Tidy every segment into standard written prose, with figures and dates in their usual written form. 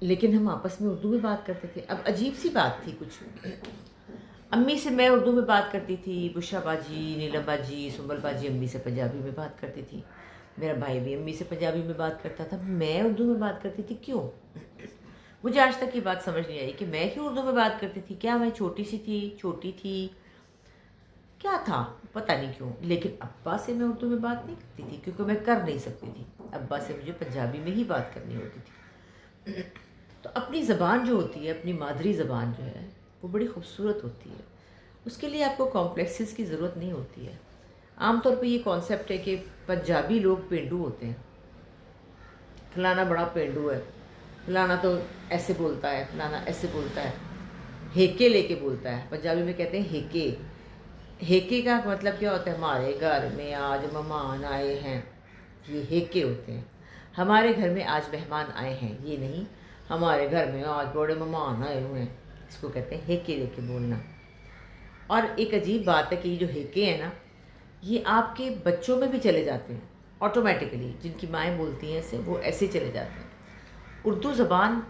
لیکن ہم آپس میں اردو میں بات کرتے تھے. اب عجیب سی بات تھی کچھ. امی سے میں اردو میں بات کرتی تھی، بشرا باجی، نیلم باجی، سنبل باجی امی سے پنجابی میں بات کرتی تھی. میرا بھائی بھی امی سے پنجابی میں بات کرتا تھا، میں اردو میں بات کرتی تھی. کیوں؟ مجھے آج تک یہ بات سمجھ نہیں آئی کہ میں کیوں اردو میں بات کرتی تھی. کیا میں چھوٹی سی تھی، چھوٹی تھی، کیا تھا پتہ نہیں کیوں. لیکن ابا سے میں اردو میں بات نہیں کرتی تھی کیونکہ میں کر نہیں سکتی تھی. ابا سے مجھے پنجابی میں ہی بات کرنی ہوتی تھی. تو اپنی زبان جو ہوتی ہے، اپنی مادری زبان جو ہے، وہ بڑی خوبصورت ہوتی ہے. اس کے لیے آپ کو کمپلیکسز کی ضرورت نہیں ہوتی ہے. عام طور پہ یہ کانسیپٹ ہے کہ پنجابی لوگ پینڈو ہوتے ہیں. فلانا بڑا پینڈو ہے، فلانا تو ایسے بولتا ہے، فلانا ایسے بولتا ہے، ہیکے لے کے بولتا ہے. پنجابی میں کہتے ہیں ہیکے. ہیکے کا مطلب کیا ہوتا ہے؟ ہمارے گھر میں آج مہمان آئے ہیں. یہ ہیکے ہوتے ہیں. ہمارے گھر میں آج مہمان آئے ہیں یہ نہیں، ہمارے گھر میں آج بڑے مہمان آئے ہوئے ہیں. اس کو کہتے ہیں ہیکے لے کے بولنا. اور ایک عجیب بات ہے کہ یہ جو ہیکے ہیں نا، یہ آپ کے بچوں میں بھی چلے جاتے ہیں آٹومیٹکلی. جن کی مائیں بولتی ہیں ایسے، وہ ایسے چلے جاتے ہیں. اردو زبان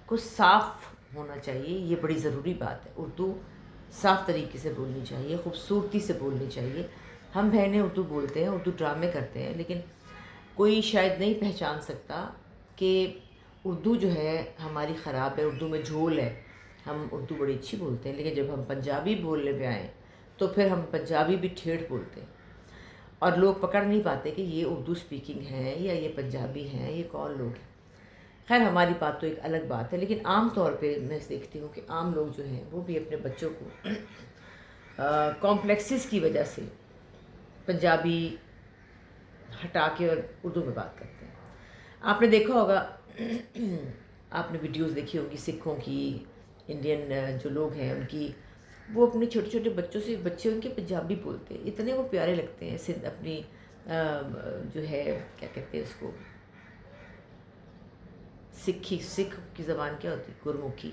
کو صاف ہونا چاہیے، یہ بڑی ضروری بات ہے. اردو صاف طریقے سے بولنی چاہیے، خوبصورتی سے بولنی چاہیے. ہم بہنیں اردو بولتے ہیں، اردو ڈرامے کرتے ہیں، لیکن کوئی شاید نہیں پہچان سکتا کہ اردو جو ہے ہماری خراب ہے، اردو میں جھول ہے. ہم اردو بڑی اچھی بولتے ہیں، لیکن جب ہم پنجابی بولنے پہ آئیں تو پھر ہم پنجابی بھی ٹھیٹھ بولتے ہیں. اور لوگ پکڑ نہیں پاتے کہ یہ اردو سپیکنگ ہیں یا یہ پنجابی ہیں، یہ کون لوگ ہیں. خیر ہماری بات تو ایک الگ بات ہے، لیکن عام طور پہ میں دیکھتی ہوں کہ عام لوگ جو ہیں وہ بھی اپنے بچوں کو کمپلیکسز کی وجہ سے پنجابی ہٹا کے اور اردو میں بات کرتے ہیں. آپ نے دیکھا ہوگا، آپ نے ویڈیوز دیکھی ہوگی سکھوں کی، انڈین جو لوگ ہیں ان کی، وہ اپنے چھوٹے چھوٹے بچوں سے، بچے ان کے پنجابی بولتے ہیں. اتنے وہ پیارے لگتے ہیں. سندھ اپنی جو ہے کیا کہتے ہیں اس کو، سکھ کی زبان کیا ہوتی ہے، گرمکھی،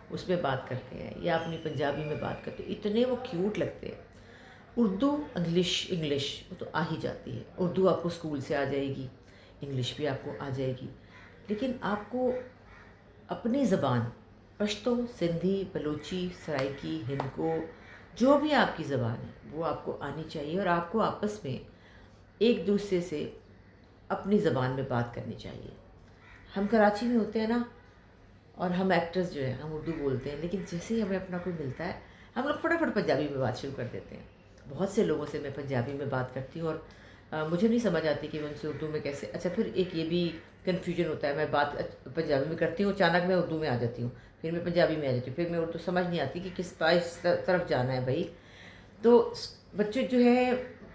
اس میں بات کرتے ہیں یا اپنی پنجابی میں بات کرتے ہیں. اتنے وہ کیوٹ لگتے ہیں. اردو انگلش وہ تو آ ہی جاتی ہے. اردو آپ کو اسکول سے آ جائے گی، انگلش بھی آپ کو آ جائے گی، لیکن آپ کو اپنی زبان پشتو، سندھی، بلوچی، سرائکی، ہندکو، جو بھی آپ کی زبان ہے وہ آپ کو آنی چاہیے. اور آپ کو آپس میں ایک دوسرے سے اپنی زبان میں بات کرنی چاہیے. ہم کراچی میں ہوتے ہیں نا، اور ہم ایکٹرز جو ہیں ہم اردو بولتے ہیں، لیکن جیسے ہی ہمیں اپنا کوئی ملتا ہے ہم لوگ فٹافٹ پنجابی میں بات شروع کر دیتے ہیں. بہت سے لوگوں سے میں پنجابی میں بات کرتی ہوں، اور مجھے نہیں سمجھ آتی کہ میں ان سے اردو میں کیسے. اچھا پھر ایک یہ بھی کنفیوژن ہوتا ہے، میں بات پنجابی میں کرتی ہوں، اچانک میں اردو میں آ جاتی ہوں، پھر میں پنجابی میں آ جاتی ہوں، پھر میں اردو سمجھ نہیں آتی کہ کس طرف جانا ہے بھائی. تو بچے جو ہے،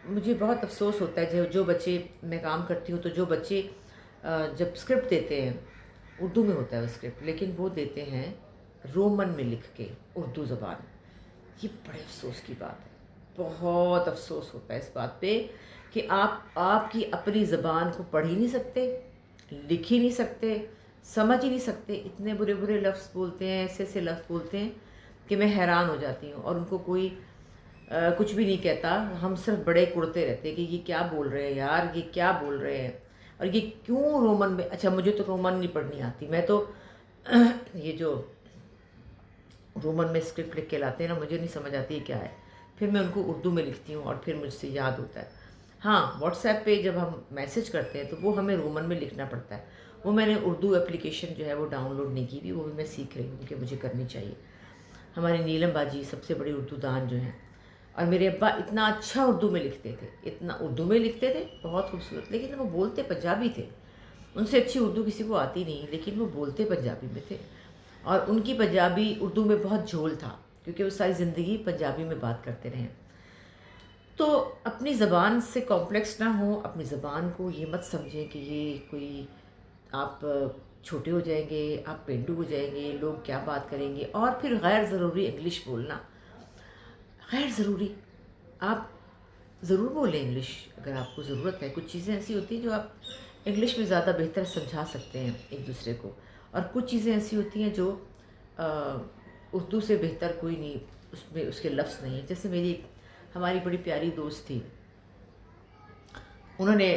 مجھے بہت افسوس ہوتا ہے جو بچے، میں کام کرتی ہوں تو جو بچے جب اسکرپٹ دیتے ہیں، اردو میں ہوتا ہے وہ اسکرپٹ، لیکن وہ دیتے ہیں رومن میں لکھ کے اردو زبان. یہ بڑے افسوس کی بات ہے. بہت افسوس ہوتا ہے اس بات پہ کہ آپ کی اپنی زبان کو پڑھ ہی نہیں سکتے، لکھ ہی نہیں سکتے، سمجھ ہی نہیں سکتے. اتنے برے برے لفظ بولتے ہیں، ایسے ایسے لفظ بولتے ہیں کہ میں حیران ہو جاتی ہوں. اور ان کو کوئی کچھ بھی نہیں کہتا. ہم صرف بڑے کڑتے رہتے کہ یہ کیا بول رہے ہیں یار، یہ کیا بول رہے ہیں، اور یہ کیوں رومن میں. اچھا مجھے تو رومن نہیں پڑھنی آتی. میں تو یہ جو رومن میں اسکرپٹ لکھ کے لاتے ہیں نا، مجھے نہیں سمجھ آتی ہے کیا ہے. پھر میں ان کو اردو میں لکھتی ہوں اور پھر مجھ سے یاد ہوتا ہے. ہاں واٹس ایپ پہ جب ہم میسج کرتے ہیں تو وہ ہمیں رومن میں لکھنا پڑتا ہے. وہ میں نے اردو اپلیکیشن جو ہے وہ ڈاؤن لوڈ نہیں کی بھی، وہ بھی میں سیکھ رہی ہوں کہ مجھے کرنی چاہیے. ہماری نیلم باجی سب سے بڑی اردو دان جو ہیں، اور میرے ابا اتنا اچھا اردو میں لکھتے تھے، اتنا اردو میں لکھتے تھے بہت خوبصورت، لیکن وہ بولتے پنجابی تھے. ان سے اچھی اردو کسی کو آتی نہیں، لیکن وہ بولتے پنجابی میں تھے. اور ان کی پنجابی اردو میں بہت جھول تھا کیونکہ وہ ساری زندگی پنجابی میں بات کرتے رہے. تو اپنی زبان سے کمپلیکس نہ ہو. اپنی زبان کو یہ مت سمجھیں کہ یہ کوئی، آپ چھوٹے ہو جائیں گے، آپ پینڈو ہو جائیں گے، لوگ کیا بات کریں گے. اور پھر غیر ضروری انگلش بولنا، غیر ضروری. آپ ضرور بولیں انگلش اگر آپ کو ضرورت ہے. کچھ چیزیں ایسی ہوتی ہیں جو آپ انگلش میں زیادہ بہتر سمجھا سکتے ہیں ایک دوسرے کو، اور کچھ چیزیں ایسی ہوتی ہیں جو اردو سے بہتر کوئی نہیں، اس میں اس کے لفظ نہیں ہیں. جیسے ہماری بڑی پیاری دوست تھی، انہوں نے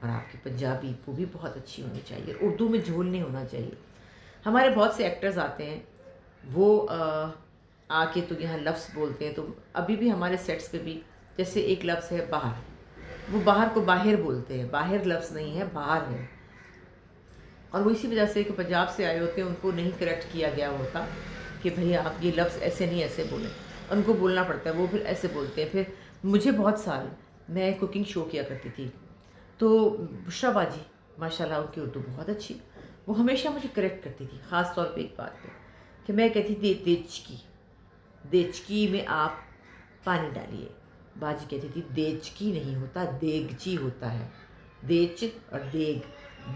اور آپ کی پنجابی وہ بھی بہت اچھی ہونی چاہیے. اردو میں جھول نہیں ہونا چاہیے. ہمارے بہت سے ایکٹرز آتے ہیں وہ آ کے تو یہاں لفظ بولتے ہیں، تو ابھی بھی ہمارے سیٹس پہ بھی جیسے ایک لفظ ہے باہر، وہ باہر کو باہر بولتے ہیں، باہر لفظ نہیں ہے، باہر ہے. اور وہ اسی وجہ سے کہ پنجاب سے آئے ہوتے ہیں ان کو نہیں کریکٹ کیا گیا ہوتا کہ بھئی آپ یہ لفظ ایسے نہیں ایسے بولیں، ان کو بولنا پڑتا ہے، وہ پھر ایسے بولتے ہیں. پھر مجھے بہت سال میں کوکنگ شو کیا کرتی تھی، تو بشرا باجی ماشاء اللہ ان کی اردو بہت اچھی، وہ ہمیشہ مجھے کریکٹ کرتی تھی، خاص طور پہ ایک بات پہ کہ میں کہتی تھی دیچکی، دیچکی میں آپ پانی ڈالیے. باجی کہتی تھی دیچکی نہیں ہوتا، دیگچی ہوتا ہے. دیچ اور دیگ،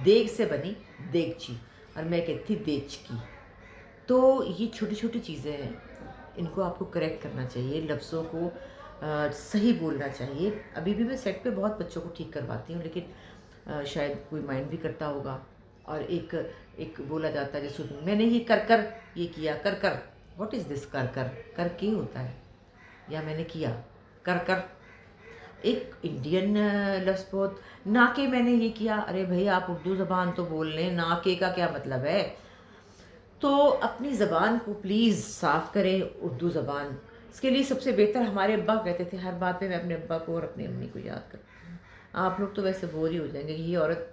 دیگ سے بنی دیگچی، اور میں کہتی تھی دیچکی. تو یہ چھوٹی چھوٹی چیزیں ہیں، ان کو آپ کو کریکٹ کرنا چاہیے، لفظوں کو صحیح بولنا چاہیے. ابھی بھی میں سیٹ پہ بہت بچوں کو ٹھیک کرواتی ہوں، لیکن شاید کوئی مائنڈ بھی کرتا ہوگا. اور ایک بولا جاتا ہے جیسے میں نے یہ کر یہ کیا، کر واٹ از دس، کر کے ہوتا ہے، یا میں نے کیا کر. ایک انڈین لفظ بہت نا کے میں نے یہ کیا، ارے بھائی آپ اردو زبان تو بول لیں، نا کے کا کیا مطلب ہے؟ تو اپنی زبان کو پلیز صاف کریں، اردو زبان. اس کے لیے سب سے بہتر ہمارے ابا کہتے تھے، ہر بات پہ میں اپنے ابا کو اور اپنی امی کو یاد کرتی ہوں. آپ لوگ تو ویسے بور ہی ہو جائیں گے کہ یہ عورت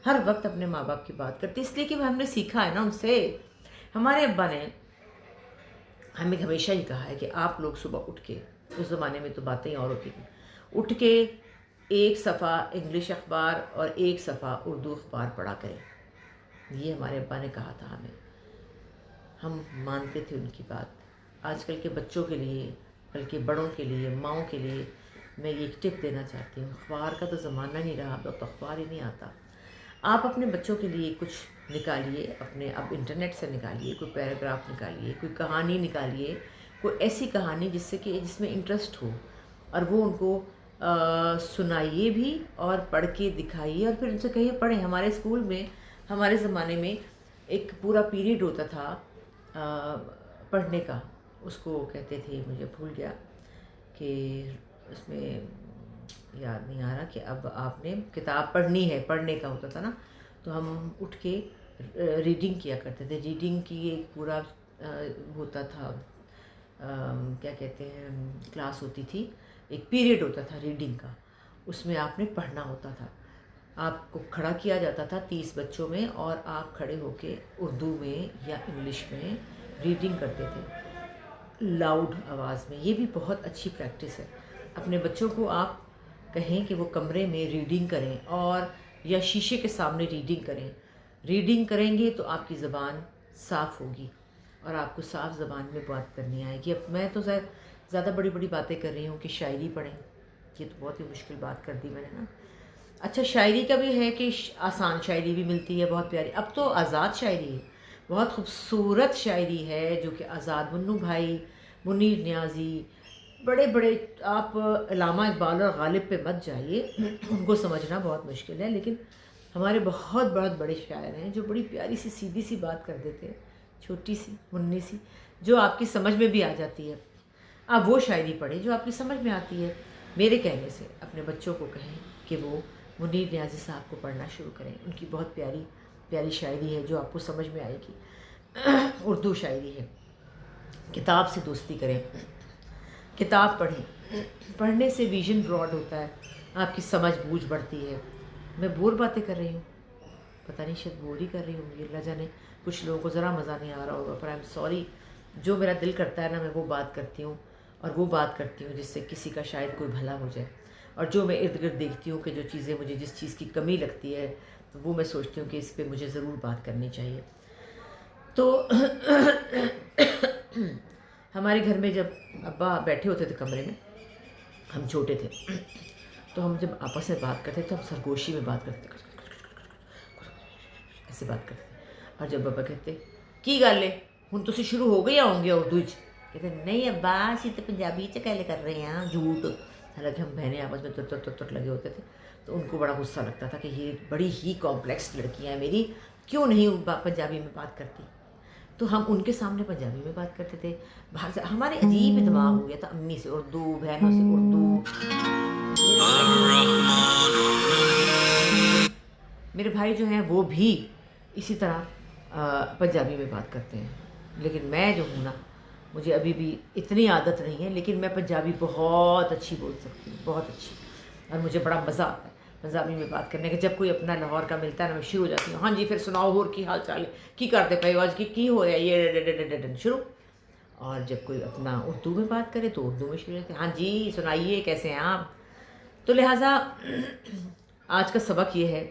ہر وقت اپنے ماں باپ کی بات کرتی، اس لیے کہ ہم نے سیکھا ہے نا ان سے. ہمارے ابا نے ہمیں ہمیشہ ہی کہا ہے کہ آپ لوگ صبح اٹھ کے، اس زمانے میں تو باتیں اور ہوتی تھیں، اٹھ کے ایک صفحہ انگلش اخبار اور ایک صفحہ اردو اخبار پڑھا کریں. یہ ہمارے ابا نے کہا تھا ہمیں، ہم مانتے تھے ان کی بات. آج کل کے بچوں کے لیے، بلکہ بڑوں کے لیے، ماؤں کے لیے میں یہ ایک ٹپ دینا چاہتی ہوں، اخبار کا تو زمانہ نہیں رہا، اب تو اخبار ہی نہیں آتا. آپ اپنے بچوں کے لیے کچھ نکالیے، اپنے اب انٹرنیٹ سے نکالیے، کوئی پیراگراف نکالیے، کوئی کہانی نکالیے، کوئی ایسی کہانی جس میں انٹرسٹ ہو، اور وہ ان کو سنائیے بھی اور پڑھ کے دکھائیے، اور پھر ان سے کہیے پڑھیں. ہمارے اسکول میں ہمارے زمانے میں ایک پورا پیریڈ ہوتا تھا پڑھنے کا، اس کو کہتے تھے، مجھے بھول گیا کہ اس میں یاد نہیں آ رہا، کہ اب آپ نے کتاب پڑھنی ہے، پڑھنے کا ہوتا تھا نا، تو ہم اٹھ کے ریڈنگ کیا کرتے تھے. ریڈنگ کی ایک پورا ہوتا تھا، کیا کہتے ہیں، کلاس ہوتی تھی، ایک پیریڈ ہوتا تھا ریڈنگ کا، اس میں آپ نے پڑھنا ہوتا تھا. آپ کو کھڑا کیا جاتا تھا 30 بچوں میں، اور آپ کھڑے ہو کے اردو میں یا انگلش میں ریڈنگ کرتے تھے لاؤڈ آواز میں. یہ بھی بہت اچھی پریکٹس ہے. اپنے بچوں کو آپ کہیں کہ وہ کمرے میں ریڈنگ کریں، اور یا شیشے کے سامنے ریڈنگ کریں. ریڈنگ کریں گے تو آپ کی زبان صاف ہوگی، اور آپ کو صاف زبان میں بات کرنی آئے گی. اب میں تو زیادہ بڑی بڑی باتیں کر رہی ہوں کہ شاعری پڑھیں، یہ تو بہت ہی مشکل بات کر دی میں نے نا. اچھا، شاعری کا بھی ہے کہ آسان شاعری بھی ملتی ہے بہت پیاری. اب تو آزاد شاعری ہے، بہت خوبصورت شاعری ہے جو کہ آزاد، منو بھائی، منیر نیازی، بڑے بڑے. آپ علامہ اقبال اور غالب پہ مت جائیے، ان کو سمجھنا بہت مشکل ہے، لیکن ہمارے بہت بہت بڑے شاعر ہیں جو بڑی پیاری سی سیدھی سی بات کر دیتے ہیں، چھوٹی سی منی سی، جو آپ کی سمجھ میں بھی آ جاتی ہے. آپ وہ شاعری پڑھیں جو آپ کی سمجھ میں آتی ہے. میرے کہنے سے اپنے بچوں کو کہیں کہ وہ منیر نیازی صاحب کو پڑھنا شروع کریں. ان کی بہت پیاری پیاری شاعری ہے جو آپ کو سمجھ میں آئے گی، اردو شاعری ہے. کتاب سے دوستی کریں، کتاب پڑھیں. پڑھنے سے ویژن براڈ ہوتا ہے، آپ کی سمجھ بوجھ بڑھتی ہے. میں بور باتیں کر رہی ہوں، پتہ نہیں شاید بور ہی کر رہی ہوں، یہ اللہ جانے. کچھ لوگوں کو ذرا مزہ نہیں آ رہا ہوگا، پر آئی ایم سوری. جو میرا دل کرتا ہے نا، میں وہ بات کرتی ہوں، اور وہ بات کرتی ہوں جس سے کسی کا شاید کوئی بھلا ہو جائے. اور جو میں ارد گرد دیکھتی ہوں کہ جو چیزیں مجھے جس چیز کی کمی لگتی ہے، تو وہ میں سوچتی ہوں کہ اس پہ مجھے ضرور بات کرنی چاہیے. تو ہمارے گھر میں جب ابا بیٹھے ہوتے تھے کمرے میں، ہم چھوٹے تھے، تو ہم جب آپس میں بات کرتے تو ہم سرگوشی میں بات کرتے، ایسے بات کرتے. اور جب ابا کہتے کی گل ہے ہن تسی شروع ہو گئے ہوں گے اردو چ، کہتے نہیں ابا اسی تو پنجابی چ گل کر رہے ہیں، جھوٹ. حالانکہ ہم بہنیں آپس میں تر لگے ہوتے تھے. تو ان کو بڑا غصہ لگتا تھا کہ یہ بڑی ہی کمپلیکس لڑکیاں ہیں میری، کیوں نہیں پنجابی میں بات کرتی. تو ہم ان کے سامنے پنجابی میں بات کرتے تھے. باہر سے ہمارے عجیب دماغ ہو گیا تھا، امی سے اردو، بہنوں سے اردو. میرے بھائی جو ہیں وہ بھی اسی طرح پنجابی میں بات کرتے ہیں، لیکن میں جو ہوں نا، مجھے ابھی بھی اتنی عادت نہیں ہے، لیکن میں پنجابی بہت اچھی بول سکتی ہوں، بہت اچھی، اور مجھے بڑا مزہ آتا ہے پنجابی میں بات کرنے کا۔ جب کوئی اپنا لاہور کا ملتا ہے نا، میں شروع ہو جاتی ہوں، ہاں جی پھر سناؤ ہور کی حال چال ہے، کی کرتے پے ہو آج، کی ہو رہا ہے یہ شروع۔ اور جب کوئی اپنا اردو میں بات کرے تو اردو میں شروع ہوتے ہیں، ہاں جی سنائیے کیسے ہیں آپ۔ تو لہٰذا آج کا سبق یہ ہے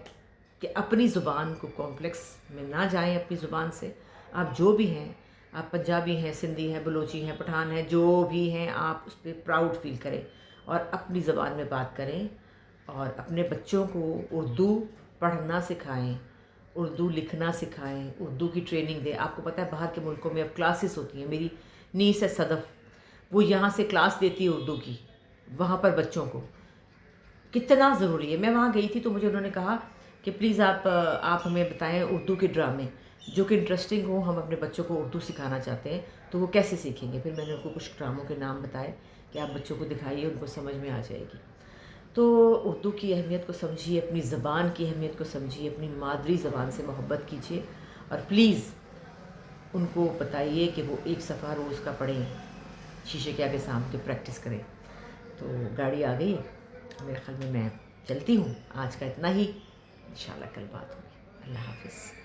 کہ اپنی زبان کو کمپلیکس میں نہ جائیں، اپنی زبان سے آپ جو بھی ہیں، آپ پنجابی ہیں، سندھی ہیں، بلوچی ہیں، پٹھان ہیں، جو بھی ہیں، آپ اس پہ پراؤڈ فیل کریں اور اپنی زبان میں بات کریں، اور اپنے بچوں کو اردو پڑھنا سکھائیں، اردو لکھنا سکھائیں، اردو کی ٹریننگ دیں۔ آپ کو پتہ ہے باہر کے ملکوں میں اب کلاسز ہوتی ہیں، میری نیس ہے صدف، وہ یہاں سے کلاس دیتی ہے اردو کی، وہاں پر بچوں کو، کتنا ضروری ہے۔ میں وہاں گئی تھی تو مجھے انہوں نے کہا کہ پلیز آپ ہمیں بتائیں اردو کے ڈرامے جو کہ انٹرسٹنگ ہو، ہم اپنے بچوں کو اردو سکھانا چاہتے ہیں، تو وہ کیسے سیکھیں گے؟ پھر میں نے ان کو کچھ ڈراموں کے نام بتائے کہ آپ بچوں کو دکھائیے، ان کو سمجھ میں آ جائے گی۔ تو اردو کی اہمیت کو سمجھیے، اپنی زبان کی اہمیت کو سمجھیے، اپنی مادری زبان سے محبت کیجیے، اور پلیز ان کو بتائیے کہ وہ ایک صفحہ روز کا پڑھیں، شیشے کے آگے سامنے کے پریکٹس کریں۔ تو گاڑی آ گئی، میرے خیال میں چلتی ہوں، آج کا اتنا ہی، انشاءاللہ کل بات ہوگی۔ اللہ حافظ۔